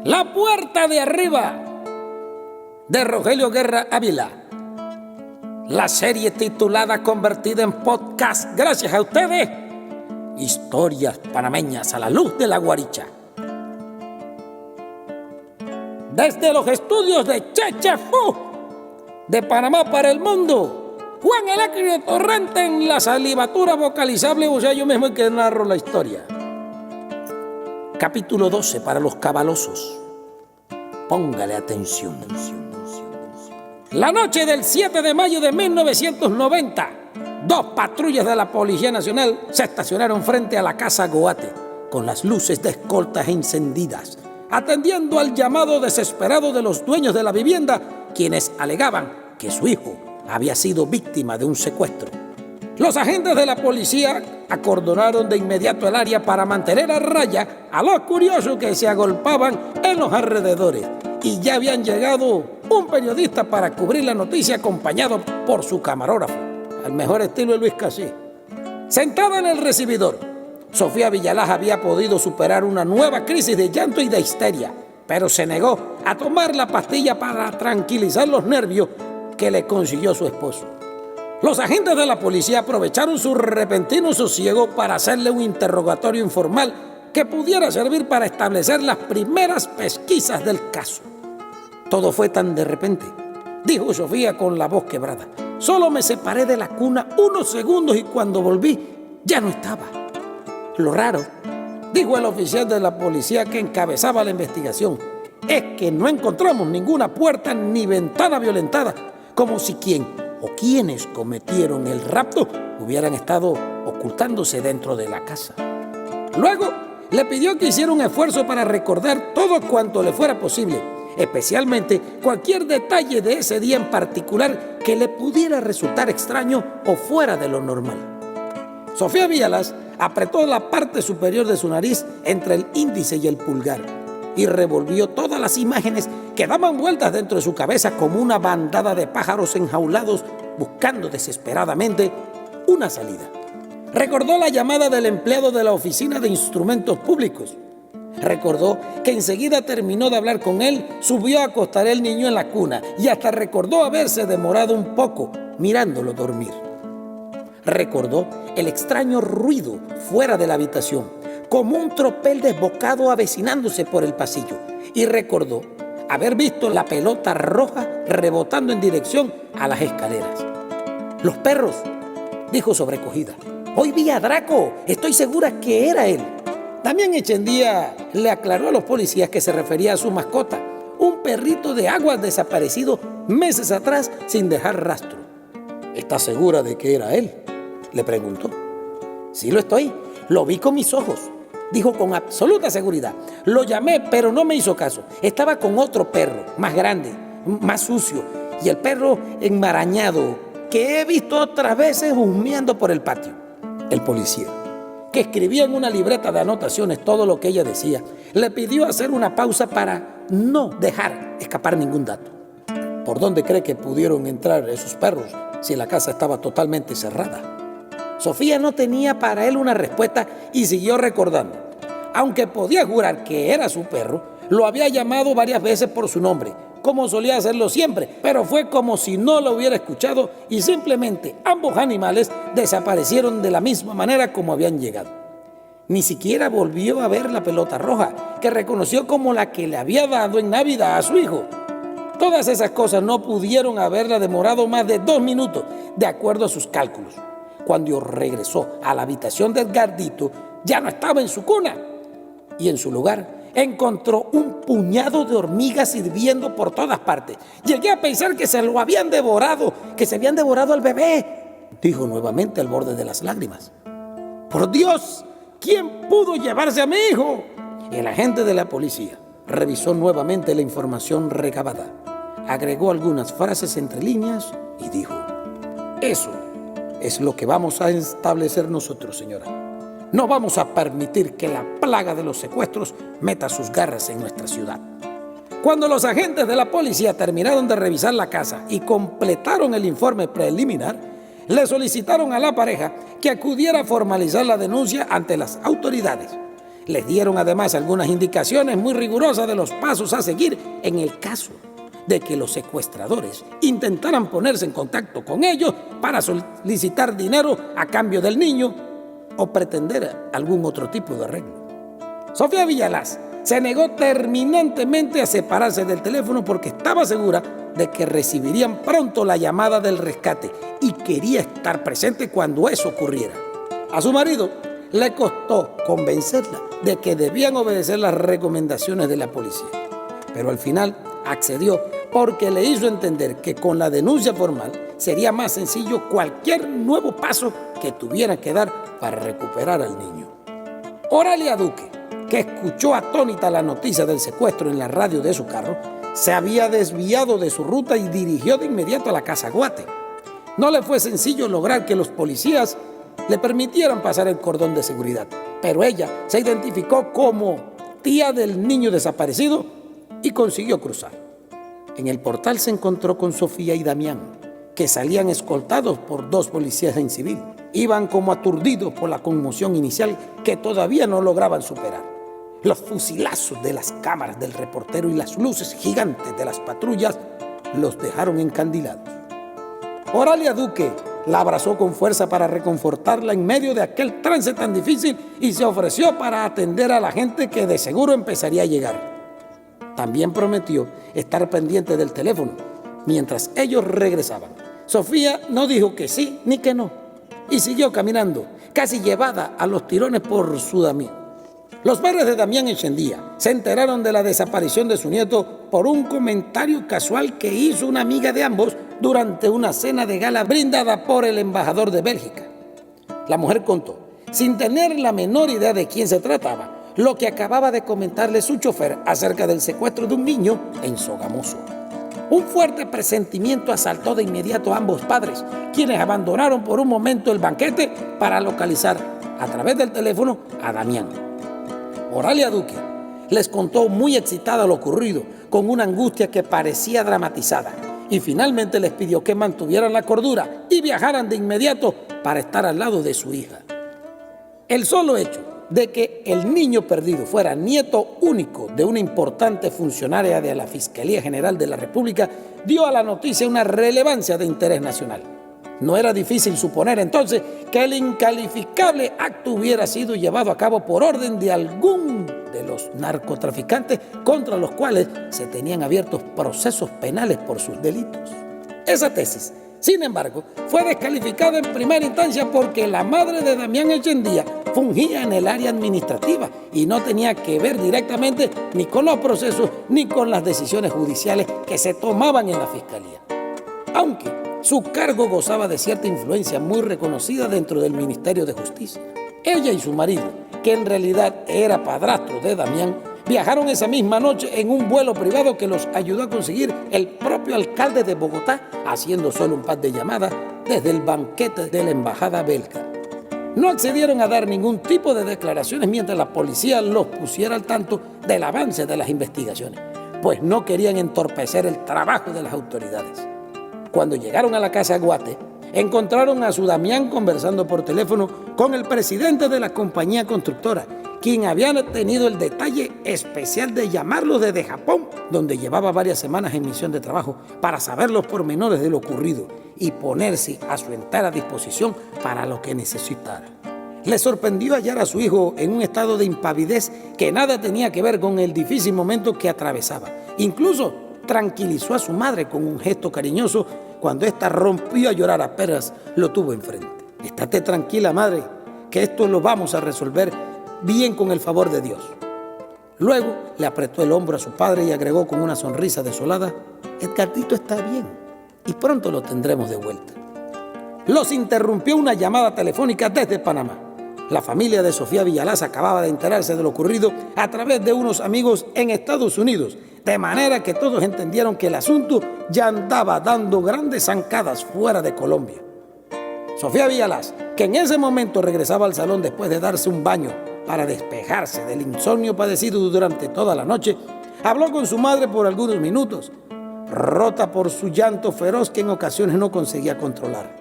La puerta de arriba, de Rogelio Guerra Ávila. La serie titulada, convertida en podcast gracias a ustedes, Historias panameñas a la luz de la guaricha. Desde los estudios de Chechefú, de Panamá para el mundo, Juan Elácrio Torrente en la salivatura vocalizable, o sea, yo mismo el que narro la historia. Capítulo 12 para los cabalosos. Póngale atención. La noche del 7 de mayo de 1990, dos patrullas de la Policía Nacional se estacionaron frente a la Casa Goate, con las luces de escoltas encendidas, atendiendo al llamado desesperado de los dueños de la vivienda, quienes alegaban que su hijo había sido víctima de un secuestro. Los agentes de la policía acordonaron de inmediato el área para mantener a raya a los curiosos que se agolpaban en los alrededores, y ya habían llegado un periodista para cubrir la noticia acompañado por su camarógrafo, al mejor estilo de Luis Casí. Sentada en el recibidor, Sofía Villalaz había podido superar una nueva crisis de llanto y de histeria, pero se negó a tomar la pastilla para tranquilizar los nervios que le consiguió su esposo. Los agentes de la policía aprovecharon su repentino sosiego para hacerle un interrogatorio informal que pudiera servir para establecer las primeras pesquisas del caso. Todo fue tan de repente, dijo Sofía con la voz quebrada. Solo me separé de la cuna unos segundos y cuando volví ya no estaba. Lo raro, dijo el oficial de la policía que encabezaba la investigación, es que no encontramos ninguna puerta ni ventana violentada, como si quien o quienes cometieron el rapto hubieran estado ocultándose dentro de la casa. Luego le pidió que hiciera un esfuerzo para recordar todo cuanto le fuera posible, especialmente cualquier detalle de ese día en particular que le pudiera resultar extraño o fuera de lo normal. Sofía Villalaz apretó la parte superior de su nariz entre el índice y el pulgar y revolvió todas las imágenes que daban vueltas dentro de su cabeza como una bandada de pájaros enjaulados buscando desesperadamente una salida. Recordó la llamada del empleado de la Oficina de Instrumentos Públicos. Recordó que enseguida terminó de hablar con él, subió a acostar el niño en la cuna y hasta recordó haberse demorado un poco mirándolo dormir. Recordó el extraño ruido fuera de la habitación, como un tropel desbocado avecinándose por el pasillo, y recordó haber visto la pelota roja rebotando en dirección a las escaleras. Los perros, dijo sobrecogida. Hoy vi a Draco, estoy segura que era él. También Echendía le aclaró a los policías que se refería a su mascota, un perrito de aguas desaparecido meses atrás sin dejar rastro. ¿Estás segura de que era él?, le preguntó. Sí lo estoy, lo vi con mis ojos, dijo con absoluta seguridad. Lo llamé, pero no me hizo caso. Estaba con otro perro, más grande, más sucio, y el perro enmarañado, que he visto otras veces husmeando por el patio. El policía, que escribía en una libreta de anotaciones todo lo que ella decía, le pidió hacer una pausa para no dejar escapar ningún dato. ¿Por dónde cree que pudieron entrar esos perros si la casa estaba totalmente cerrada? Sofía no tenía para él una respuesta y siguió recordando. Aunque podía jurar que era su perro, lo había llamado varias veces por su nombre, como solía hacerlo siempre, pero fue como si no lo hubiera escuchado y simplemente ambos animales desaparecieron de la misma manera como habían llegado. Ni siquiera volvió a ver la pelota roja, que reconoció como la que le había dado en Navidad a su hijo. Todas esas cosas no pudieron haberla demorado más de 2 minutos, de acuerdo a sus cálculos. Cuando regresó a la habitación de Edgardito, ya no estaba en su cuna y en su lugar encontró un puñado de hormigas hirviendo por todas partes. Llegué a pensar que se lo habían devorado, que se habían devorado al bebé, dijo nuevamente al borde de las lágrimas. ¡Por Dios! ¿Quién pudo llevarse a mi hijo? El agente de la policía revisó nuevamente la información recabada, agregó algunas frases entre líneas y dijo: eso es lo que vamos a establecer nosotros, señora. No vamos a permitir que la plaga de los secuestros meta sus garras en nuestra ciudad. Cuando los agentes de la policía terminaron de revisar la casa y completaron el informe preliminar, le solicitaron a la pareja que acudiera a formalizar la denuncia ante las autoridades. Les dieron además algunas indicaciones muy rigurosas de los pasos a seguir en el caso de que los secuestradores intentaran ponerse en contacto con ellos para solicitar dinero a cambio del niño o pretender algún otro tipo de arreglo. Sofía Villalaz se negó terminantemente a separarse del teléfono porque estaba segura de que recibirían pronto la llamada del rescate y quería estar presente cuando eso ocurriera. A su marido le costó convencerla de que debían obedecer las recomendaciones de la policía, pero al final accedió porque le hizo entender que con la denuncia formal sería más sencillo cualquier nuevo paso que tuviera que dar para recuperar al niño. Oralia Duque, que escuchó atónita la noticia del secuestro en la radio de su carro, se había desviado de su ruta y dirigió de inmediato a la Casa Guate. No le fue sencillo lograr que los policías le permitieran pasar el cordón de seguridad, pero ella se identificó como tía del niño desaparecido y consiguió cruzar. En el portal se encontró con Sofía y Damián, que salían escoltados por 2 policías en civil. Iban como aturdidos por la conmoción inicial que todavía no lograban superar. Los fusilazos de las cámaras del reportero y las luces gigantes de las patrullas los dejaron encandilados. Oralia Duque la abrazó con fuerza para reconfortarla en medio de aquel trance tan difícil y se ofreció para atender a la gente que de seguro empezaría a llegar. También prometió estar pendiente del teléfono mientras ellos regresaban. Sofía no dijo que sí ni que no y siguió caminando, casi llevada a los tirones por su Damián. Los padres de Damián Echeandía se enteraron de la desaparición de su nieto por un comentario casual que hizo una amiga de ambos durante una cena de gala brindada por el embajador de Bélgica. La mujer contó, sin tener la menor idea de quién se trataba, lo que acababa de comentarle su chofer acerca del secuestro de un niño en Sogamoso. Un fuerte presentimiento asaltó de inmediato a ambos padres, quienes abandonaron por un momento el banquete para localizar a través del teléfono a Damián. Oralia Duque les contó muy excitada lo ocurrido, con una angustia que parecía dramatizada, y finalmente les pidió que mantuvieran la cordura y viajaran de inmediato para estar al lado de su hija. El solo hecho de que el niño perdido fuera nieto único de una importante funcionaria de la Fiscalía General de la República dio a la noticia una relevancia de interés nacional. No era difícil suponer entonces que el incalificable acto hubiera sido llevado a cabo por orden de algún de los narcotraficantes contra los cuales se tenían abiertos procesos penales por sus delitos. Esa tesis, sin embargo, fue descalificada en primera instancia porque la madre de Damián Echeandía fungía en el área administrativa y no tenía que ver directamente ni con los procesos ni con las decisiones judiciales que se tomaban en la Fiscalía. Aunque su cargo gozaba de cierta influencia muy reconocida dentro del Ministerio de Justicia. Ella y su marido, que en realidad era padrastro de Damián, viajaron esa misma noche en un vuelo privado que los ayudó a conseguir el propio alcalde de Bogotá, haciendo solo un par de llamadas desde el banquete de la embajada belga. No accedieron a dar ningún tipo de declaraciones mientras la policía los pusiera al tanto del avance de las investigaciones, pues no querían entorpecer el trabajo de las autoridades. Cuando llegaron a la Casa Guate, encontraron a su Damián conversando por teléfono con el presidente de la compañía constructora, quien había tenido el detalle especial de llamarlo desde Japón, donde llevaba varias semanas en misión de trabajo, para saber los pormenores de lo ocurrido y ponerse a su entera disposición para lo que necesitara. Le sorprendió hallar a su hijo en un estado de impavidez que nada tenía que ver con el difícil momento que atravesaba. Incluso tranquilizó a su madre con un gesto cariñoso cuando ésta rompió a llorar apenas lo tuvo enfrente. Estate tranquila, madre, que esto lo vamos a resolver bien con el favor de Dios. Luego le apretó el hombro a su padre y agregó con una sonrisa desolada, Edgardito está bien y pronto lo tendremos de vuelta. Los interrumpió una llamada telefónica desde Panamá. La familia de Sofía Villalaz acababa de enterarse de lo ocurrido a través de unos amigos en Estados Unidos, de manera que todos entendieron que el asunto ya andaba dando grandes zancadas fuera de Colombia. Sofía Villalaz, que en ese momento regresaba al salón después de darse un baño para despejarse del insomnio padecido durante toda la noche, habló con su madre por algunos minutos, rota por su llanto feroz que en ocasiones no conseguía controlar.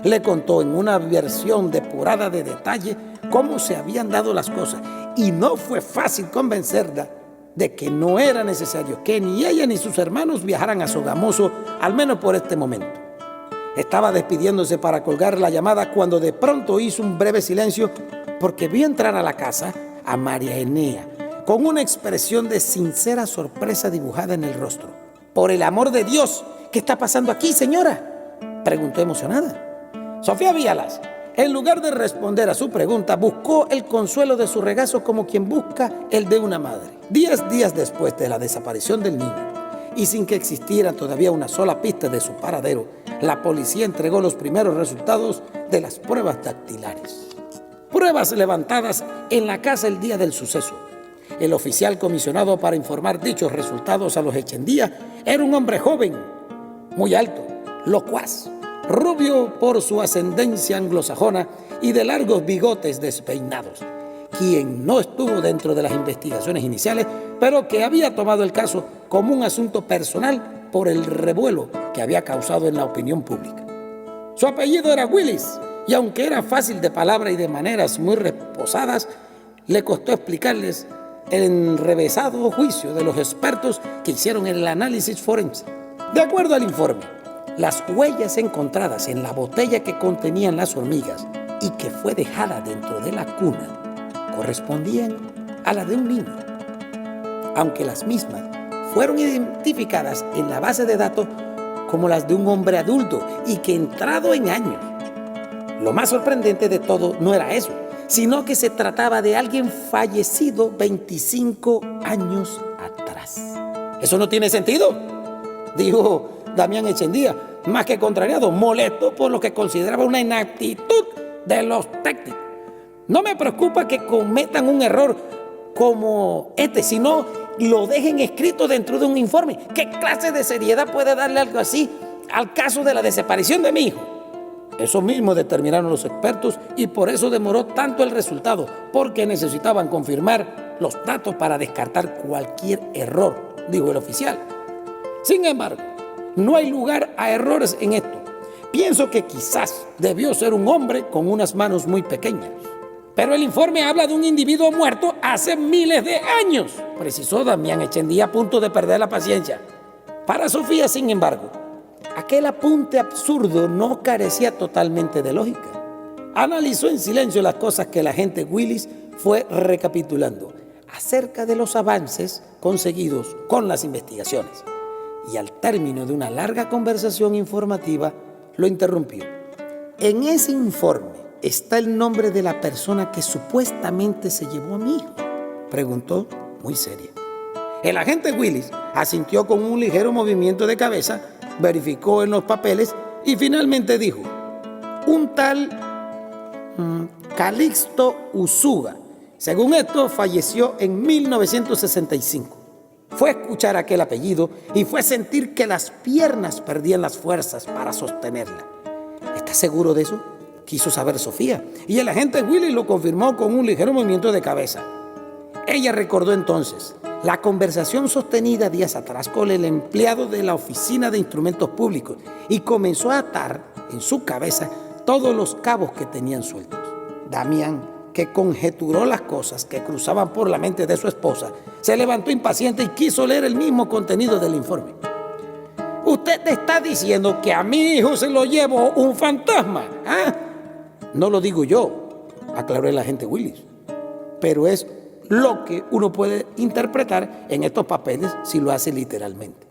le contó en una versión depurada de detalle cómo se habían dado las cosas, y no fue fácil convencerla de que no era necesario que ni ella ni sus hermanos viajaran a Sogamoso, al menos por este momento. Estaba despidiéndose para colgar la llamada cuando de pronto hizo un breve silencio, porque vio entrar a la casa a María Enea con una expresión de sincera sorpresa dibujada en el rostro. «Por el amor de Dios, ¿qué está pasando aquí, señora?», preguntó emocionada. Sofía Vialas, en lugar de responder a su pregunta, buscó el consuelo de su regazo como quien busca el de una madre. 10 días después de la desaparición del niño, y sin que existiera todavía una sola pista de su paradero, la policía entregó los primeros resultados de las pruebas dactilares. Pruebas levantadas en la casa el día del suceso. El oficial comisionado para informar dichos resultados a los Echendía era un hombre joven, muy alto, locuaz, rubio por su ascendencia anglosajona y de largos bigotes despeinados, quien no estuvo dentro de las investigaciones iniciales, pero que había tomado el caso como un asunto personal por el revuelo que había causado en la opinión pública. Su apellido era Willis, y aunque era fácil de palabra y de maneras muy reposadas, le costó explicarles el enrevesado juicio de los expertos que hicieron el análisis forense. De acuerdo al informe, las huellas encontradas en la botella que contenían las hormigas y que fue dejada dentro de la cuna correspondían a la de un niño, aunque las mismas fueron identificadas en la base de datos como las de un hombre adulto y que entrado en años. Lo más sorprendente de todo no era eso, sino que se trataba de alguien fallecido 25 años atrás. «Eso no tiene sentido», dijo Damián Echendía, más que contrariado, molesto por lo que consideraba una inaptitud de los técnicos. «No me preocupa que cometan un error como este, sino lo dejen escrito dentro de un informe. ¿Qué clase de seriedad puede darle algo así al caso de la desaparición de mi hijo?». Eso mismo determinaron los expertos y por eso demoró tanto el resultado, porque necesitaban confirmar los datos para descartar cualquier error, dijo el oficial. Sin embargo, no hay lugar a errores en esto. Pienso que quizás debió ser un hombre con unas manos muy pequeñas. Pero el informe habla de un individuo muerto hace miles de años, precisó Damián Echendía, a punto de perder la paciencia. Para Sofía, sin embargo, aquel apunte absurdo no carecía totalmente de lógica. Analizó en silencio las cosas que el agente Willis fue recapitulando acerca de los avances conseguidos con las investigaciones. Y al término de una larga conversación informativa, lo interrumpió. «En ese informe está el nombre de la persona que supuestamente se llevó a mi hijo», preguntó muy seria. El agente Willis asintió con un ligero movimiento de cabeza, verificó en los papeles y finalmente dijo: «Un tal Calixto Usuga. Según esto, falleció en 1965. Fue escuchar aquel apellido y fue sentir que las piernas perdían las fuerzas para sostenerla». «¿Estás seguro de eso?», quiso saber Sofía, y el agente Willis lo confirmó con un ligero movimiento de cabeza. Ella recordó entonces la conversación sostenida días atrás con el empleado de la Oficina de Instrumentos Públicos y comenzó a atar en su cabeza todos los cabos que tenían sueltos. Damián, que conjeturó las cosas que cruzaban por la mente de su esposa, se levantó impaciente y quiso leer el mismo contenido del informe. «¿Usted está diciendo que a mi hijo se lo llevó un fantasma? ¿Ah?». «No lo digo yo», aclaró el agente Willis, «pero es lo que uno puede interpretar en estos papeles si lo hace literalmente.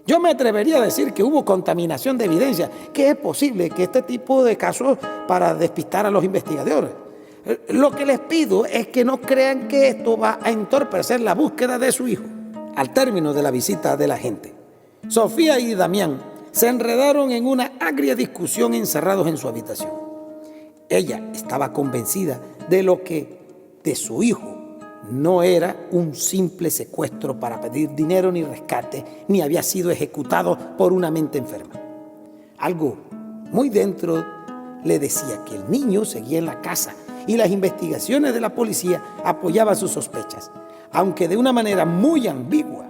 Yo me atrevería a decir que hubo contaminación de evidencia, que es posible que este tipo de casos para despistar a los investigadores. Lo que les pido es que no crean que esto va a entorpecer la búsqueda de su hijo». Al término de la visita del agente, Sofía y Damián se enredaron en una agria discusión encerrados en su habitación. Ella estaba convencida de su hijo no era un simple secuestro para pedir dinero ni rescate, ni había sido ejecutado por una mente enferma. Algo muy dentro le decía que el niño seguía en la casa y las investigaciones de la policía apoyaban sus sospechas, aunque de una manera muy ambigua.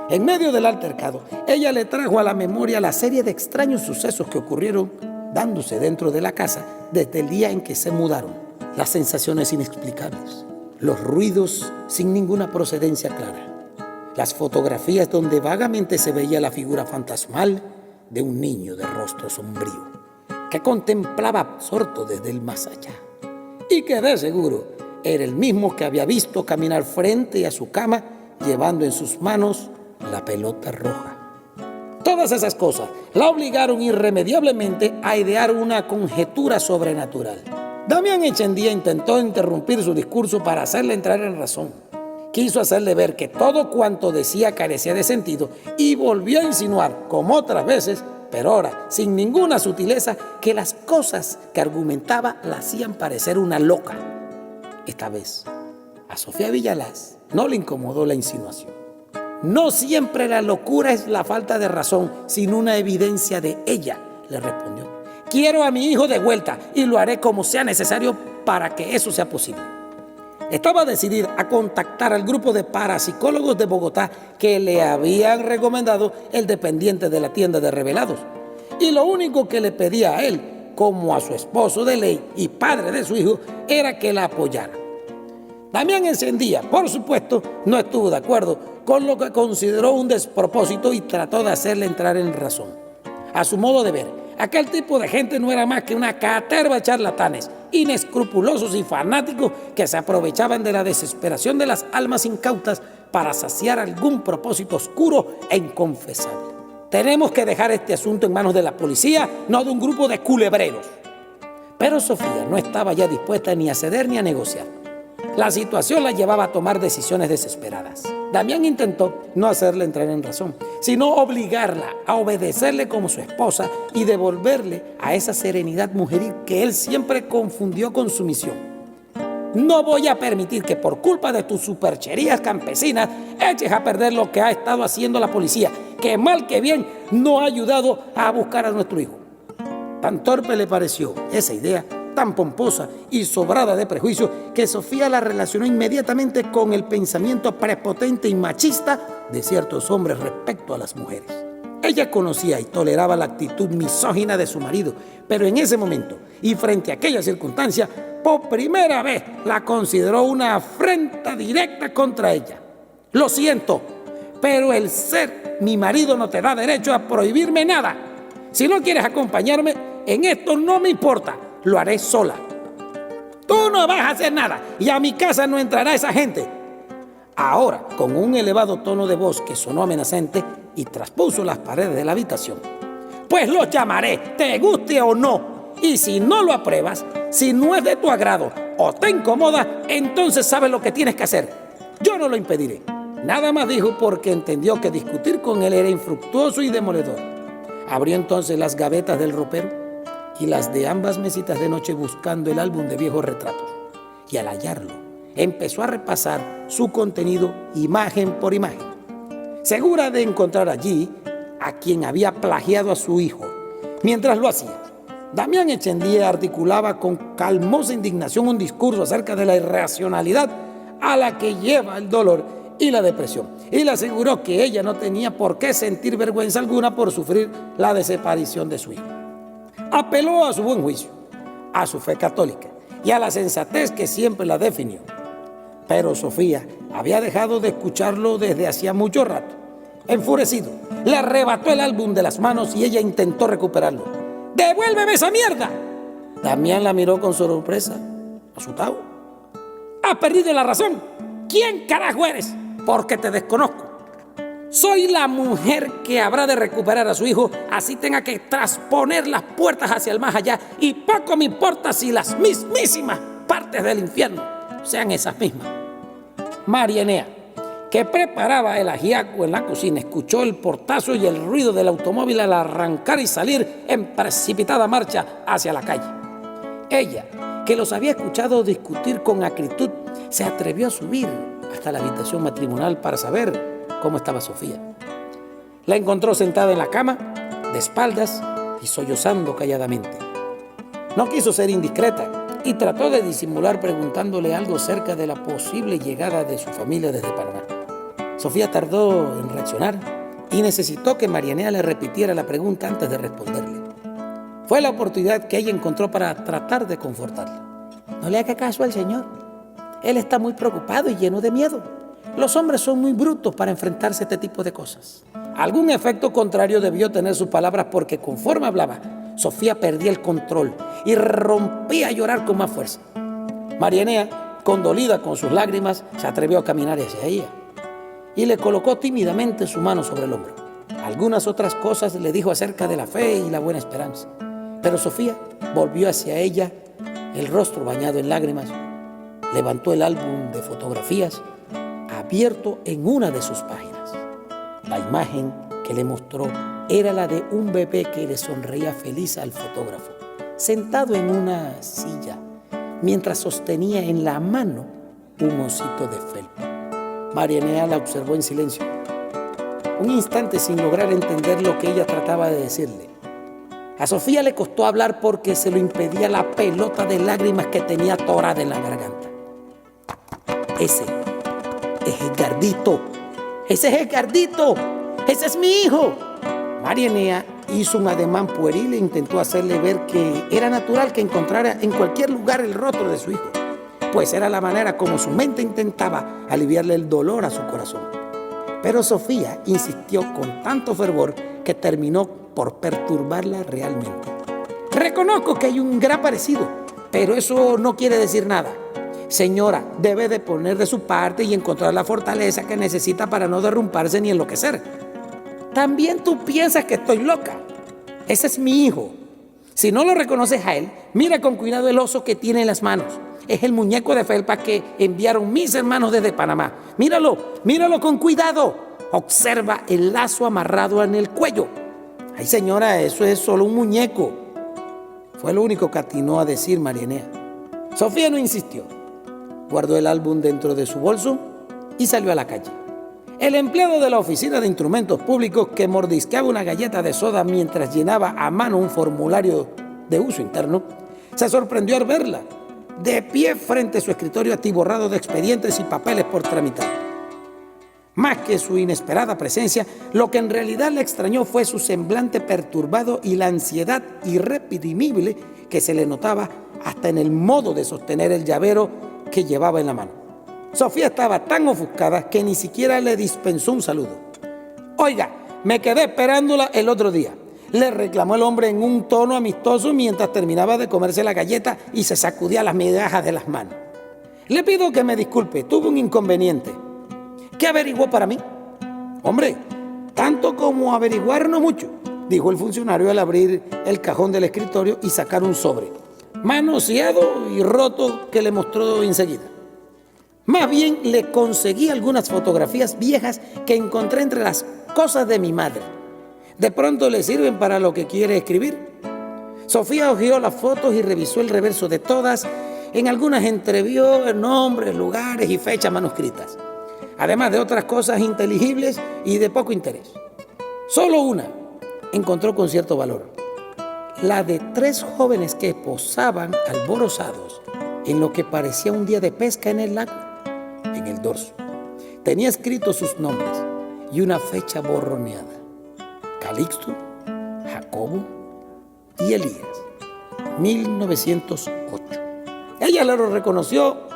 En medio del altercado, ella le trajo a la memoria la serie de extraños sucesos que ocurrieron dándose dentro de la casa desde el día en que se mudaron. Las sensaciones inexplicables, los ruidos sin ninguna procedencia clara, las fotografías donde vagamente se veía la figura fantasmal de un niño de rostro sombrío que contemplaba absorto desde el más allá y que de seguro era el mismo que había visto caminar frente a su cama llevando en sus manos la pelota roja. Todas esas cosas la obligaron irremediablemente a idear una conjetura sobrenatural. Damián Echeandía intentó interrumpir su discurso para hacerle entrar en razón. Quiso hacerle ver que todo cuanto decía carecía de sentido y volvió a insinuar, como otras veces, pero ahora sin ninguna sutileza, que las cosas que argumentaba la hacían parecer una loca. Esta vez, a Sofía Villalaz no le incomodó la insinuación. No siempre la locura es la falta de razón, sino una evidencia de ella, le respondió. Quiero a mi hijo de vuelta y lo haré como sea necesario para que eso sea posible. Estaba decidida a contactar al grupo de parapsicólogos de Bogotá que le habían recomendado el dependiente de la tienda de revelados. Y lo único que le pedía a él, como a su esposo de ley y padre de su hijo, era que la apoyara. Damián Echeandía, por supuesto, no estuvo de acuerdo con lo que consideró un despropósito y trató de hacerle entrar en razón. A su modo de ver, aquel tipo de gente no era más que una caterva de charlatanes, inescrupulosos y fanáticos que se aprovechaban de la desesperación de las almas incautas para saciar algún propósito oscuro e inconfesable. Tenemos que dejar este asunto en manos de la policía, no de un grupo de culebreros. Pero Sofía no estaba ya dispuesta ni a ceder ni a negociar. La situación la llevaba a tomar decisiones desesperadas. Damián intentó no hacerle entrar en razón, sino obligarla a obedecerle como su esposa y devolverle a esa serenidad mujeril que él siempre confundió con sumisión. No voy a permitir que por culpa de tus supercherías campesinas eches a perder lo que ha estado haciendo la policía, que mal que bien no ha ayudado a buscar a nuestro hijo. Tan torpe le pareció esa idea, tan pomposa y sobrada de prejuicio, que Sofía la relacionó inmediatamente con el pensamiento prepotente y machista de ciertos hombres respecto a las mujeres. Ella conocía y toleraba la actitud misógina de su marido, pero en ese momento y frente a aquella circunstancia, por primera vez la consideró una afrenta directa contra ella. Lo siento, pero el ser mi marido no te da derecho a prohibirme nada. Si no quieres acompañarme en esto, no me importa. Lo haré sola. Tú no vas a hacer nada y a mi casa no entrará esa gente. Ahora, con un elevado tono de voz que sonó amenazante y traspuso las paredes de la habitación. Pues los llamaré, te guste o no. Y si no lo apruebas, si no es de tu agrado o te incomoda, entonces sabes lo que tienes que hacer. Yo no lo impediré. Nada más dijo porque entendió que discutir con él era infructuoso y demoledor. Abrió entonces las gavetas del ropero y las de ambas mesitas de noche buscando el álbum de viejos retratos. Y al hallarlo, empezó a repasar su contenido imagen por imagen, segura de encontrar allí a quien había plagiado a su hijo. Mientras lo hacía, Damián Echeandía articulaba con calmosa indignación un discurso acerca de la irracionalidad a la que lleva el dolor y la depresión, y le aseguró que ella no tenía por qué sentir vergüenza alguna por sufrir la desaparición de su hijo. Apeló a su buen juicio, a su fe católica y a la sensatez que siempre la definió. Pero Sofía había dejado de escucharlo desde hacía mucho rato. Enfurecido, le arrebató el álbum de las manos y ella intentó recuperarlo. ¡Devuélveme esa mierda! Damián la miró con sorpresa, asustado. ¡Has perdido la razón! ¿Quién carajo eres? Porque te desconozco. Soy la mujer que habrá de recuperar a su hijo, así tenga que trasponer las puertas hacia el más allá, y poco me importa si las mismísimas partes del infierno sean esas mismas. María Enea, que preparaba el ajiaco en la cocina, escuchó el portazo y el ruido del automóvil al arrancar y salir en precipitada marcha hacia la calle. Ella, que los había escuchado discutir con acritud, se atrevió a subir hasta la habitación matrimonial para saber cómo estaba Sofía. La encontró sentada en la cama, de espaldas y sollozando calladamente. No quiso ser indiscreta y trató de disimular preguntándole algo cerca de la posible llegada de su familia desde Panamá. Sofía tardó en reaccionar y necesitó que María Enea le repitiera la pregunta antes de responderle. Fue la oportunidad que ella encontró para tratar de confortarla. No le haga caso al Señor. Él está muy preocupado y lleno de miedo. Los hombres son muy brutos para enfrentarse a este tipo de cosas. Algún efecto contrario debió tener sus palabras porque conforme hablaba, Sofía perdía el control y rompía a llorar con más fuerza. María Enea, condolida con sus lágrimas, se atrevió a caminar hacia ella y le colocó tímidamente su mano sobre el hombro. Algunas otras cosas le dijo acerca de la fe y la buena esperanza. Pero Sofía volvió hacia ella, el rostro bañado en lágrimas, levantó el álbum de fotografías abierto en una de sus páginas. La imagen que le mostró era la de un bebé que le sonreía feliz al fotógrafo, sentado en una silla, mientras sostenía en la mano un osito de felpa. María Enea la observó en silencio, un instante sin lograr entender lo que ella trataba de decirle. A Sofía le costó hablar porque se lo impedía la pelota de lágrimas que tenía atorada en la garganta. Ese es Edgardito, ese es Edgardito, ese es mi hijo. María Enea hizo un ademán pueril e intentó hacerle ver que era natural que encontrara en cualquier lugar el rostro de su hijo, pues era la manera como su mente intentaba aliviarle el dolor a su corazón. Pero Sofía insistió con tanto fervor que terminó por perturbarla realmente. Reconozco que hay un gran parecido, pero eso no quiere decir nada. Señora, debe de poner de su parte y encontrar la fortaleza que necesita para no derrumbarse ni enloquecer. También tú piensas que estoy loca. Ese es mi hijo. Si no lo reconoces a él, mira con cuidado el oso que tiene en las manos. Es el muñeco de felpa que enviaron mis hermanos desde Panamá. Míralo, míralo con cuidado. Observa el lazo amarrado en el cuello. Ay, señora, eso es solo un muñeco. Fue lo único que atinó a decir María Enea. Sofía no insistió. Guardó el álbum dentro de su bolso y salió a la calle. El empleado de la oficina de instrumentos públicos, que mordisqueaba una galleta de soda mientras llenaba a mano un formulario de uso interno, se sorprendió al verla, de pie frente a su escritorio atiborrado de expedientes y papeles por tramitar. Más que su inesperada presencia, lo que en realidad le extrañó fue su semblante perturbado y la ansiedad irreprimible que se le notaba hasta en el modo de sostener el llavero que llevaba en la mano. Sofía estaba tan ofuscada que ni siquiera le dispensó un saludo. Oiga, me quedé esperándola el otro día, le reclamó el hombre en un tono amistoso mientras terminaba de comerse la galleta y se sacudía las migajas de las manos. Le pido que me disculpe, tuve un inconveniente. ¿Qué averiguó para mí? Hombre, tanto como averiguar no mucho, dijo el funcionario al abrir el cajón del escritorio y sacar un sobre, manoseado y roto, que le mostró enseguida. Más bien le conseguí algunas fotografías viejas que encontré entre las cosas de mi madre. De pronto le sirven para lo que quiere escribir. Sofía hojeó las fotos y revisó el reverso de todas. En algunas entrevió nombres, lugares y fechas manuscritas, además de otras cosas inteligibles y de poco interés. Solo una encontró con cierto valor: la de 3 jóvenes que posaban alborozados en lo que parecía un día de pesca en el lago. En el dorso tenía escritos sus nombres y una fecha borroneada: Calixto, Jacobo y Elías, 1908. Ella lo reconoció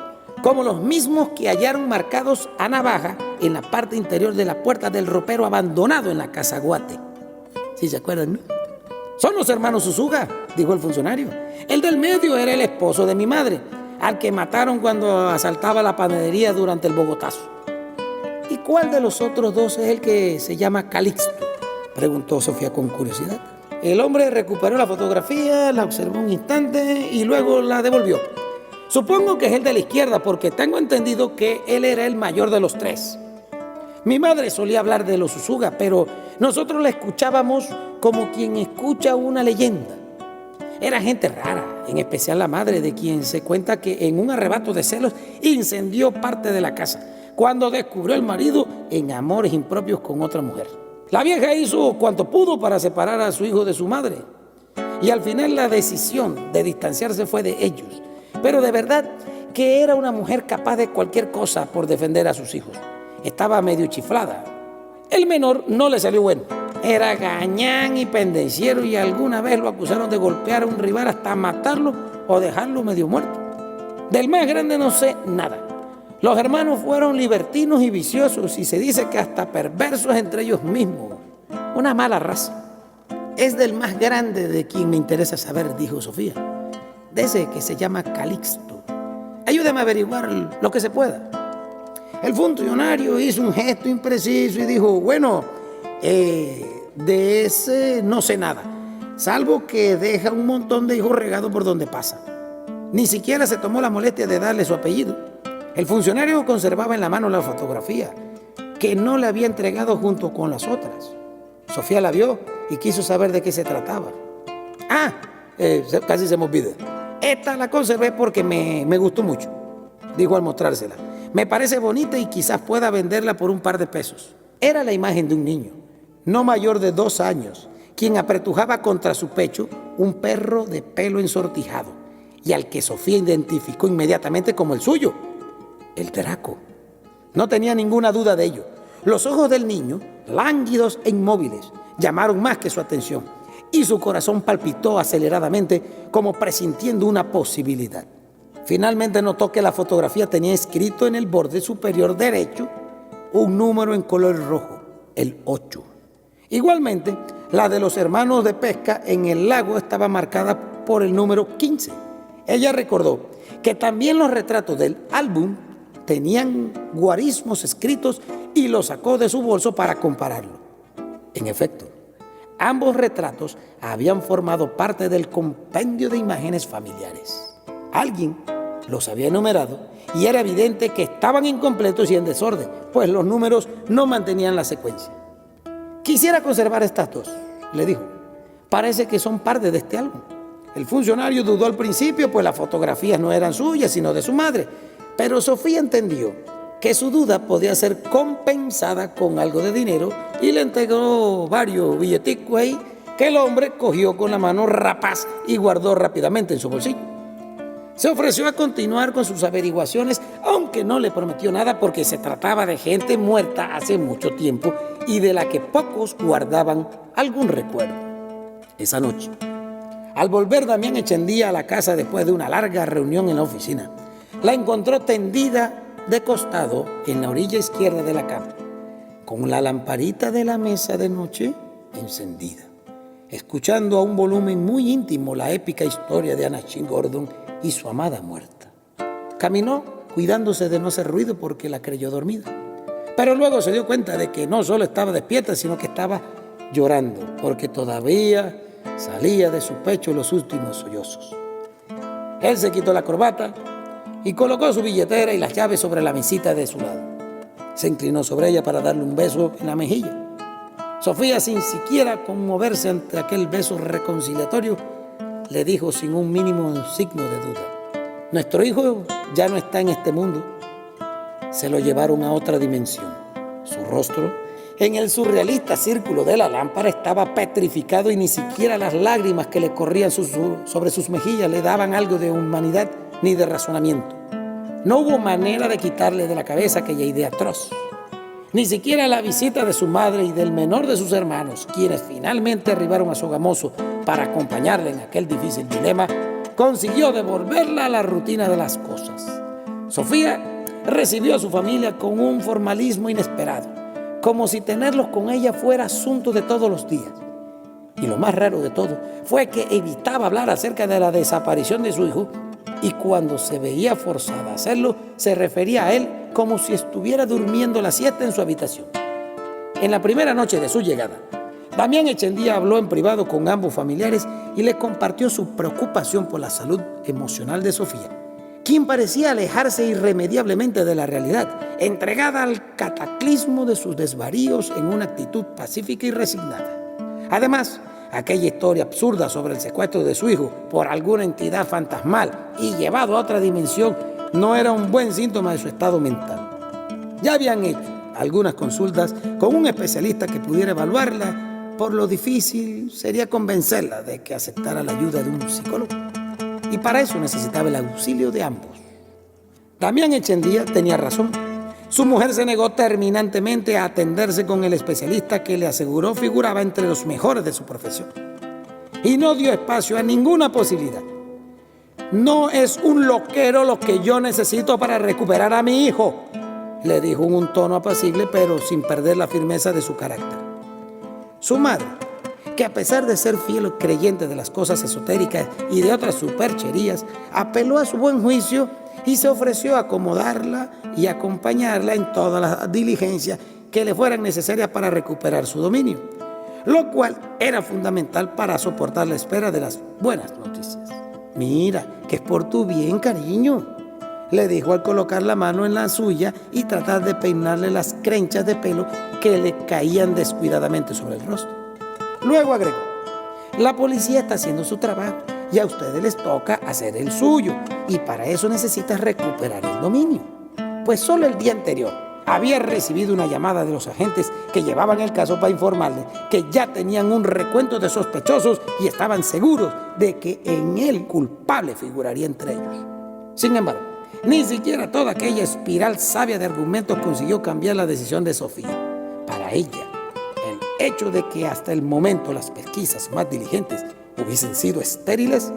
como los mismos que hallaron marcados a navaja en la parte interior de la puerta del ropero abandonado en la casa Guate. ¿Sí se acuerdan, no? Son los hermanos Usuga, dijo el funcionario. El del medio era el esposo de mi madre, al que mataron cuando asaltaba la panadería durante el Bogotazo. ¿Y cuál de los otros dos es el que se llama Calixto?, preguntó Sofía con curiosidad. El hombre recuperó la fotografía, la observó un instante y luego la devolvió. Supongo que es el de la izquierda, porque tengo entendido que él era el mayor de los 3. Mi madre solía hablar de los Usuga, pero nosotros la escuchábamos como quien escucha una leyenda. Era gente rara, en especial la madre, de quien se cuenta que en un arrebato de celos incendió parte de la casa cuando descubrió al marido en amores impropios con otra mujer. La vieja hizo cuanto pudo para separar a su hijo de su madre, y al final la decisión de distanciarse fue de ellos. Pero de verdad que era una mujer capaz de cualquier cosa por defender a sus hijos. Estaba medio chiflada. El menor no le salió bueno. Era gañán y pendenciero y alguna vez lo acusaron de golpear a un rival hasta matarlo o dejarlo medio muerto. Del más grande no sé nada. Los hermanos fueron libertinos y viciosos y se dice que hasta perversos entre ellos mismos. Una mala raza. Es del más grande de quien me interesa saber, dijo Sofía. De ese que se llama Calixto. Ayúdame a averiguar lo que se pueda. El funcionario hizo un gesto impreciso y dijo, bueno, de ese no sé nada, salvo que deja un montón de hijos regados por donde pasa. Ni siquiera se tomó la molestia de darle su apellido. El funcionario conservaba en la mano la fotografía, que no le había entregado junto con las otras. Sofía la vio y quiso saber de qué se trataba. Casi se me olvida. Esta la conservé porque me gustó mucho, dijo al mostrársela. Me parece bonita y quizás pueda venderla por un par de pesos. Era la imagen de un niño, no mayor de 2 años, quien apretujaba contra su pecho un perro de pelo ensortijado y al que Sofía identificó inmediatamente como el suyo, el Draco. No tenía ninguna duda de ello. Los ojos del niño, lánguidos e inmóviles, llamaron más que su atención y su corazón palpitó aceleradamente como presintiendo una posibilidad. Finalmente notó que la fotografía tenía escrito en el borde superior derecho un número en color rojo, el 8. Igualmente, la de los hermanos de pesca en el lago estaba marcada por el número 15. Ella recordó que también los retratos del álbum tenían guarismos escritos y los sacó de su bolso para compararlo. En efecto, ambos retratos habían formado parte del compendio de imágenes familiares. Alguien los había enumerado y era evidente que estaban incompletos y en desorden, pues los números no mantenían la secuencia. Quisiera conservar estas dos, le dijo. Parece que son parte de este álbum. El funcionario dudó al principio, pues las fotografías no eran suyas, sino de su madre. Pero Sofía entendió que su duda podía ser compensada con algo de dinero y le entregó varios billeticos ahí que el hombre cogió con la mano rapaz y guardó rápidamente en su bolsillo. Se ofreció a continuar con sus averiguaciones, aunque no le prometió nada porque se trataba de gente muerta hace mucho tiempo y de la que pocos guardaban algún recuerdo. Esa noche, al volver Damián Echendía a la casa después de una larga reunión en la oficina, la encontró tendida de costado en la orilla izquierda de la cama, con la lamparita de la mesa de noche encendida, escuchando a un volumen muy íntimo la épica historia de Anachín Gordon y su amada muerta. Caminó cuidándose de no hacer ruido porque la creyó dormida, pero luego se dio cuenta de que no solo estaba despierta, sino que estaba llorando porque todavía salía de su pecho los últimos sollozos. Él se quitó la corbata y colocó su billetera y las llaves sobre la mesita de su lado. Se inclinó sobre ella para darle un beso en la mejilla. Sofía, sin siquiera conmoverse ante aquel beso reconciliatorio, le dijo sin un mínimo signo de duda: nuestro hijo ya no está en este mundo. Se lo llevaron a otra dimensión. Su rostro, en el surrealista círculo de la lámpara, estaba petrificado y ni siquiera las lágrimas que le corrían sobre sus mejillas le daban algo de humanidad ni de razonamiento. No hubo manera de quitarle de la cabeza aquella idea atroz. Ni siquiera la visita de su madre y del menor de sus hermanos, quienes finalmente arribaron a Sogamoso para acompañarle en aquel difícil dilema, consiguió devolverla a la rutina de las cosas. Sofía recibió a su familia con un formalismo inesperado, como si tenerlos con ella fuera asunto de todos los días. Y lo más raro de todo fue que evitaba hablar acerca de la desaparición de su hijo, y cuando se veía forzada a hacerlo, se refería a él como si estuviera durmiendo la siesta en su habitación. En la primera noche de su llegada, Damián Echendía habló en privado con ambos familiares y le compartió su preocupación por la salud emocional de Sofía, quien parecía alejarse irremediablemente de la realidad, entregada al cataclismo de sus desvaríos en una actitud pacífica y resignada. Además, aquella historia absurda sobre el secuestro de su hijo por alguna entidad fantasmal y llevado a otra dimensión no era un buen síntoma de su estado mental. Ya habían hecho algunas consultas con un especialista que pudiera evaluarla. Por lo difícil sería convencerla de que aceptara la ayuda de un psicólogo. Y para eso necesitaba el auxilio de ambos. Damián Echendía tenía razón. Su mujer se negó terminantemente a atenderse con el especialista que le aseguró figuraba entre los mejores de su profesión. Y no dio espacio a ninguna posibilidad. No es un loquero lo que yo necesito para recuperar a mi hijo, le dijo en un tono apacible pero sin perder la firmeza de su carácter. Su madre, que a pesar de ser fiel creyente de las cosas esotéricas y de otras supercherías, apeló a su buen juicio y se ofreció a acomodarla y acompañarla en todas las diligencias que le fueran necesarias para recuperar su dominio, lo cual era fundamental para soportar la espera de las buenas noticias. Mira, que es por tu bien, cariño, le dijo al colocar la mano en la suya y tratar de peinarle las crenchas de pelo que le caían descuidadamente sobre el rostro. Luego agregó: la policía está haciendo su trabajo y a ustedes les toca hacer el suyo, y para eso necesitas recuperar el dominio. Pues solo el día anterior había recibido una llamada de los agentes que llevaban el caso para informarle que ya tenían un recuento de sospechosos y estaban seguros de que en él culpable figuraría entre ellos. Sin embargo, ni siquiera toda aquella espiral sabia de argumentos consiguió cambiar la decisión de Sofía. Para ella, el hecho de que hasta el momento las pesquisas más diligentes hubiesen sido estériles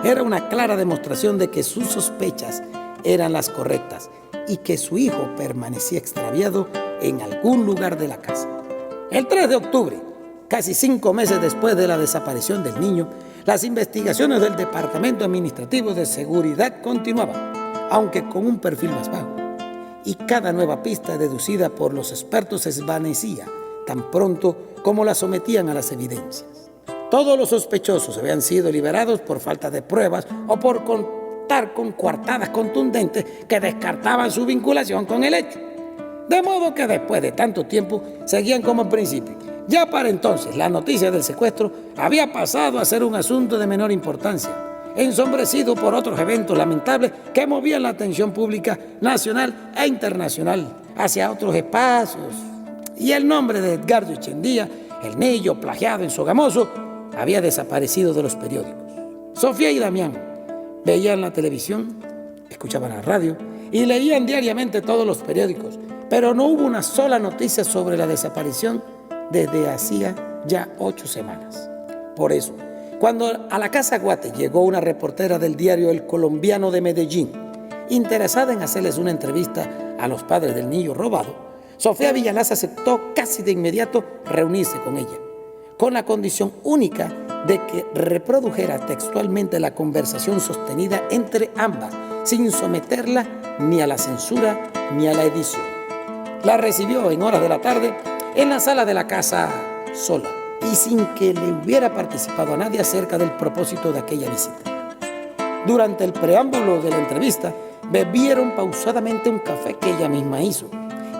era una clara demostración de que sus sospechas eran las correctas y que su hijo permanecía extraviado en algún lugar de la casa. El 3 de octubre, casi 5 meses después de la desaparición del niño, las investigaciones del Departamento Administrativo de Seguridad continuaban, aunque con un perfil más bajo, y cada nueva pista deducida por los expertos se desvanecía tan pronto como la sometían a las evidencias. Todos los sospechosos habían sido liberados por falta de pruebas o por contar con coartadas contundentes que descartaban su vinculación con el hecho. De modo que después de tanto tiempo seguían como principio. Ya para entonces la noticia del secuestro había pasado a ser un asunto de menor importancia, ensombrecido por otros eventos lamentables que movían la atención pública nacional e internacional hacia otros espacios. Y el nombre de Edgardo Echendía, el niño plagiado en Sogamoso, había desaparecido de los periódicos. Sofía y Damián veían la televisión, escuchaban la radio y leían diariamente todos los periódicos, pero no hubo una sola noticia sobre la desaparición desde hacía ya 8 semanas. Por eso, cuando a la Casa Guate llegó una reportera del diario El Colombiano de Medellín, interesada en hacerles una entrevista a los padres del niño robado, Sofía Villalaz aceptó casi de inmediato reunirse con ella, con la condición única de que reprodujera textualmente la conversación sostenida entre ambas, sin someterla ni a la censura ni a la edición. La recibió en horas de la tarde en la sala de la casa sola y sin que le hubiera participado a nadie acerca del propósito de aquella visita. Durante el preámbulo de la entrevista, bebieron pausadamente un café que ella misma hizo,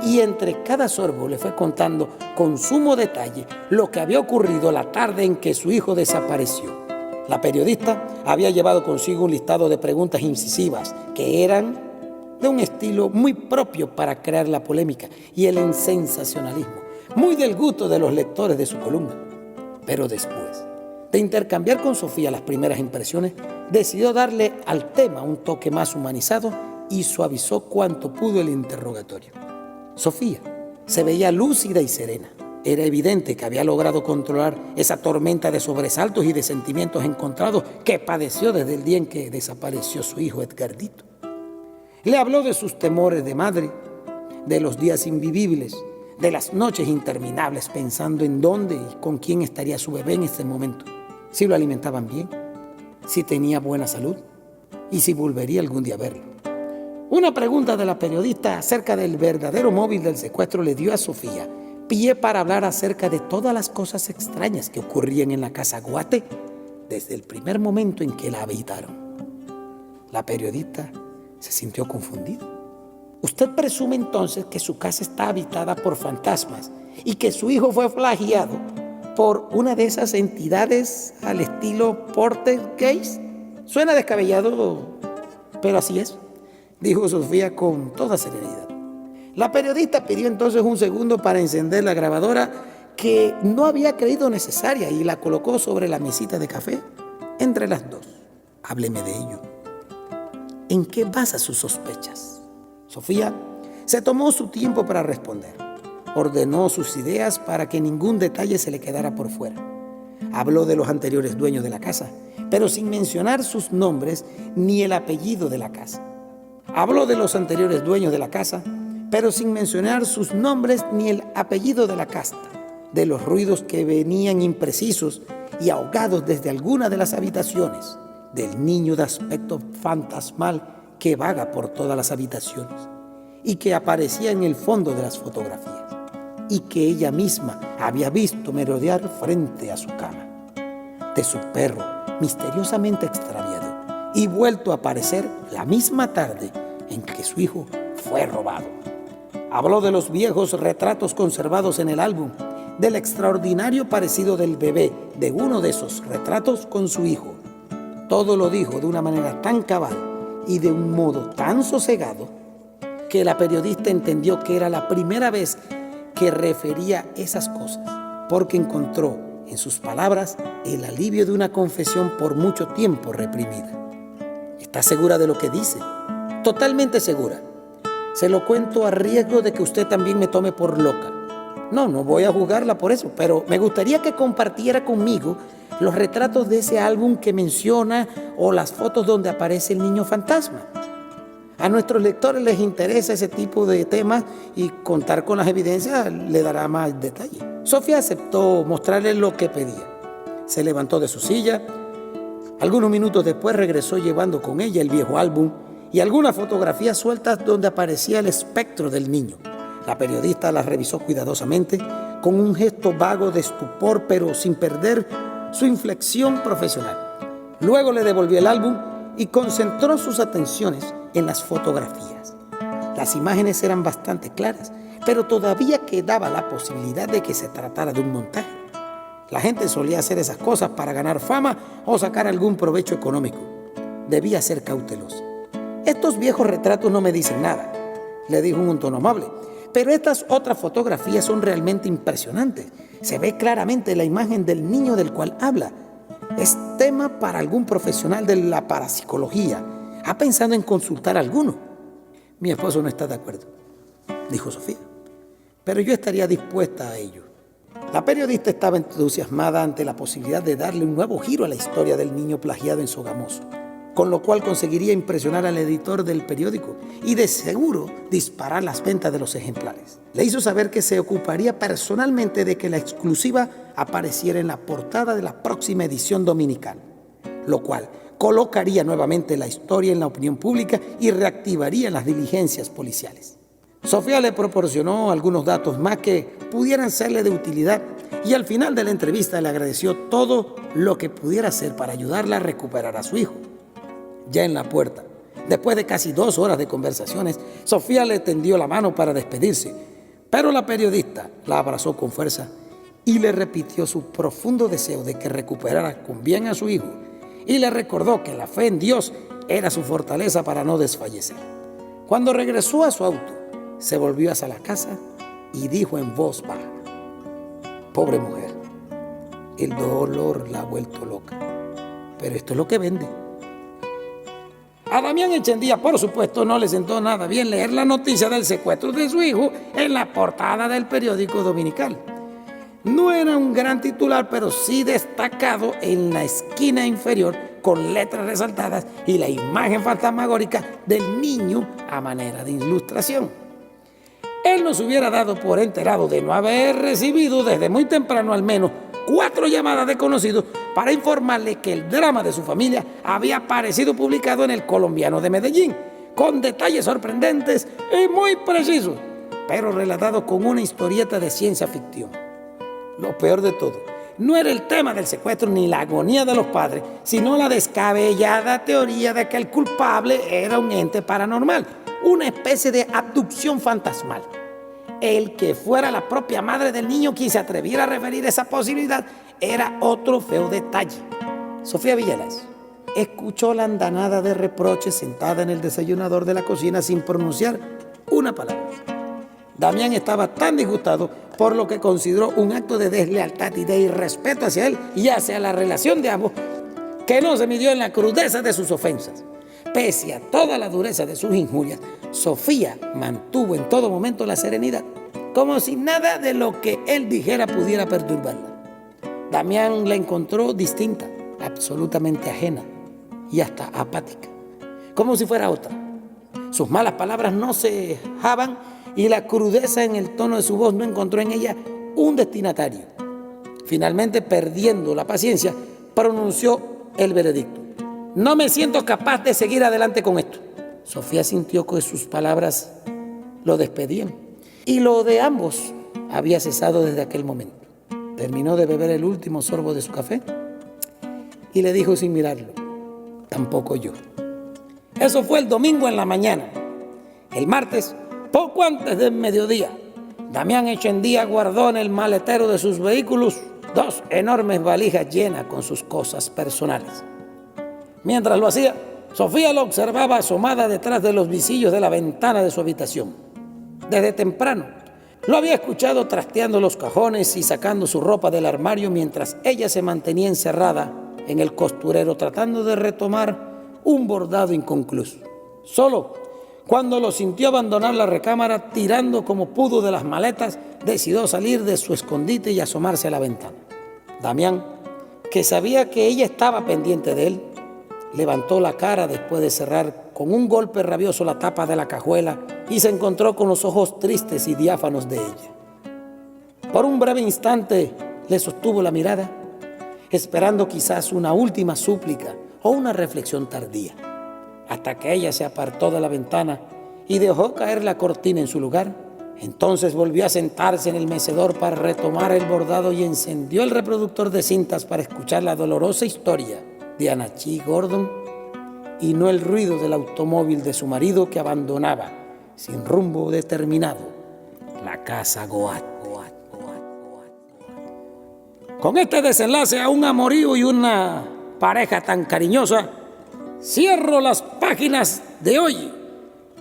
y entre cada sorbo le fue contando con sumo detalle lo que había ocurrido la tarde en que su hijo desapareció. La periodista había llevado consigo un listado de preguntas incisivas que eran de un estilo muy propio para crear la polémica y el sensacionalismo, muy del gusto de los lectores de su columna. Pero después de intercambiar con Sofía las primeras impresiones, decidió darle al tema un toque más humanizado y suavizó cuanto pudo el interrogatorio. Sofía se veía lúcida y serena. Era evidente que había logrado controlar esa tormenta de sobresaltos y de sentimientos encontrados que padeció desde el día en que desapareció su hijo Edgardito. Le habló de sus temores de madre, de los días invivibles, de las noches interminables pensando en dónde y con quién estaría su bebé en este momento, si lo alimentaban bien, si tenía buena salud y si volvería algún día a verlo. Una pregunta de la periodista acerca del verdadero móvil del secuestro le dio a Sofía pie para hablar acerca de todas las cosas extrañas que ocurrían en la Casa Guate desde el primer momento en que la habitaron. La periodista se sintió confundida. Usted presume entonces que su casa está habitada por fantasmas y que su hijo fue plagiado por una de esas entidades al estilo Poltergeist. Suena descabellado, pero así es, dijo Sofía con toda serenidad. La periodista pidió entonces un segundo para encender la grabadora que no había creído necesaria y la colocó sobre la mesita de café entre las dos. Hábleme de ello. ¿En qué basa sus sospechas? Sofía Se tomó su tiempo para responder. Ordenó sus ideas para que ningún detalle se le quedara por fuera. Habló de los anteriores dueños de la casa, pero sin mencionar sus nombres ni el apellido de la casa. Habló de los anteriores dueños de la casa, pero sin mencionar sus nombres ni el apellido de la casta, de los ruidos que venían imprecisos y ahogados desde alguna de las habitaciones, del niño de aspecto fantasmal que vaga por todas las habitaciones y que aparecía en el fondo de las fotografías y que ella misma había visto merodear frente a su cama, de su perro misteriosamente extraviado y vuelto a aparecer la misma tarde en que su hijo fue robado. Habló de los viejos retratos conservados en el álbum, del extraordinario parecido del bebé de uno de esos retratos con su hijo. Todo lo dijo de una manera tan cabal y de un modo tan sosegado que la periodista entendió que era la primera vez que refería esas cosas, porque encontró en sus palabras el alivio de una confesión por mucho tiempo reprimida. ¿Está segura de lo que dice? Totalmente segura. Se lo cuento a riesgo de que usted también me tome por loca. No voy a juzgarla por eso, pero me gustaría que compartiera conmigo los retratos de ese álbum que menciona o las fotos donde aparece el niño fantasma. A nuestros lectores les interesa ese tipo de temas y contar con las evidencias le dará más detalle. Sofía aceptó mostrarle lo que pedía. Se levantó de su silla. Algunos minutos después regresó llevando con ella el viejo álbum y algunas fotografías sueltas donde aparecía el espectro del niño. La periodista las revisó cuidadosamente con un gesto vago de estupor, pero sin perder su inflexión profesional. Luego le devolvió el álbum y concentró sus atenciones en las fotografías. Las imágenes eran bastante claras, pero todavía quedaba la posibilidad de que se tratara de un montaje. La gente solía hacer esas cosas para ganar fama o sacar algún provecho económico. Debía ser cauteloso. Estos viejos retratos no me dicen nada, le dijo en un tono amable, pero estas otras fotografías son realmente impresionantes. Se ve claramente la imagen del niño del cual habla. Es tema para algún profesional de la parapsicología. ¿Ha pensado en consultar a alguno? Mi esposo no está de acuerdo, dijo Sofía, pero yo estaría dispuesta a ello. La periodista estaba entusiasmada ante la posibilidad de darle un nuevo giro a la historia del niño plagiado en Sogamoso, con lo cual conseguiría impresionar al editor del periódico y de seguro disparar las ventas de los ejemplares. Le hizo saber que se ocuparía personalmente de que la exclusiva apareciera en la portada de la próxima edición dominical, lo cual colocaría nuevamente la historia en la opinión pública y reactivaría las diligencias policiales. Sofía le proporcionó algunos datos más que pudieran serle de utilidad y al final de la entrevista le agradeció todo lo que pudiera hacer para ayudarla a recuperar a su hijo. Ya en la puerta, después de casi 2 horas de conversaciones, Sofía le tendió la mano para despedirse, pero la periodista la abrazó con fuerza y le repitió su profundo deseo de que recuperara con bien a su hijo y le recordó que la fe en Dios era su fortaleza para no desfallecer. Cuando regresó a su auto, se volvió hacia la casa y dijo en voz baja: pobre mujer, el dolor la ha vuelto loca, pero esto es lo que vende. A Damián Echendía, por supuesto, no le sentó nada bien leer la noticia del secuestro de su hijo en la portada del periódico dominical. No era un gran titular, pero sí destacado en la esquina inferior con letras resaltadas y la imagen fantasmagórica del niño a manera de ilustración. Él nos hubiera dado por enterado de no haber recibido desde muy temprano al menos 4 llamadas de conocidos para informarle que el drama de su familia había aparecido publicado en El Colombiano de Medellín, con detalles sorprendentes y muy precisos, pero relatados con una historieta de ciencia ficción. Lo peor de todo, no era el tema del secuestro ni la agonía de los padres, sino la descabellada teoría de que el culpable era un ente paranormal, una especie de abducción fantasmal. El que fuera la propia madre del niño quien se atreviera a referir esa posibilidad era otro feo detalle. Sofía Villalaz escuchó la andanada de reproches sentada en el desayunador de la cocina sin pronunciar una palabra. Damián estaba tan disgustado por lo que consideró un acto de deslealtad y de irrespeto hacia él y hacia la relación de ambos que no se midió en la crudeza de sus ofensas. Pese a toda la dureza de sus injurias, Sofía mantuvo en todo momento la serenidad, como si nada de lo que él dijera pudiera perturbarla. Damián la encontró distinta, absolutamente ajena y hasta apática, como si fuera otra. Sus malas palabras no cejaban y la crudeza en el tono de su voz no encontró en ella un destinatario. Finalmente, perdiendo la paciencia, pronunció el veredicto: no me siento capaz de seguir adelante con esto. Sofía sintió que sus palabras lo despedían y lo de ambos había cesado desde aquel momento. Terminó de beber el último sorbo de su café y le dijo sin mirarlo: tampoco yo. Eso fue el domingo en la mañana. El martes, poco antes del mediodía, Damián Echeandía guardó en el maletero de sus vehículos 2 enormes valijas llenas con sus cosas personales. Mientras lo hacía, Sofía lo observaba asomada detrás de los visillos de la ventana de su habitación. Desde temprano lo había escuchado trasteando los cajones y sacando su ropa del armario mientras ella se mantenía encerrada en el costurero tratando de retomar un bordado inconcluso. Solo cuando lo sintió abandonar la recámara tirando como pudo de las maletas, decidió salir de su escondite y asomarse a la ventana. Damián, que sabía que ella estaba pendiente de él, levantó la cara después de cerrar con un golpe rabioso la tapa de la cajuela y se encontró con los ojos tristes y diáfanos de ella. Por un breve instante le sostuvo la mirada, esperando quizás una última súplica o una reflexión tardía, hasta que ella se apartó de la ventana y dejó caer la cortina en su lugar. Entonces volvió a sentarse en el mecedor para retomar el bordado y encendió el reproductor de cintas para escuchar la dolorosa historia de Anachi Gordon y no el ruido del automóvil de su marido que abandonaba sin rumbo determinado la casa Goat. Con este desenlace a un amorío y una pareja tan cariñosa, cierro las páginas de hoy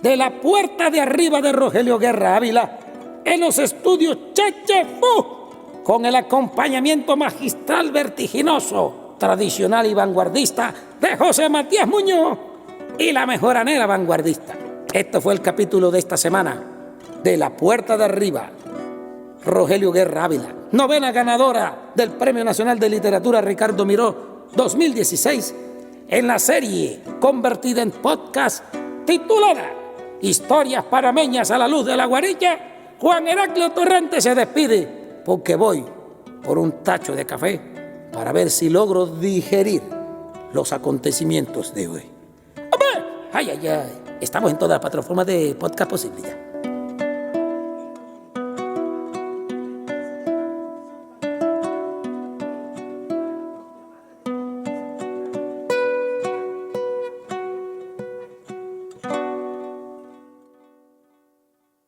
de La Puerta de Arriba de Rogelio Guerra Ávila en los estudios Cheche Fu, con el acompañamiento magistral, vertiginoso, tradicional y vanguardista de José Matías Muñoz y la mejoranera vanguardista. Este fue el capítulo de esta semana de La Puerta de Arriba, Rogelio Guerra Ávila, novena ganadora del Premio Nacional de Literatura Ricardo Miró 2016, en la serie convertida en podcast titulada Historias Panameñas a la Luz de la Guarilla. Juan Heraclio Torrente se despide porque voy por un tacho de café para ver si logro digerir los acontecimientos de hoy. ¡Ay, ay, ay! Estamos en todas las plataformas de podcast posibles ya.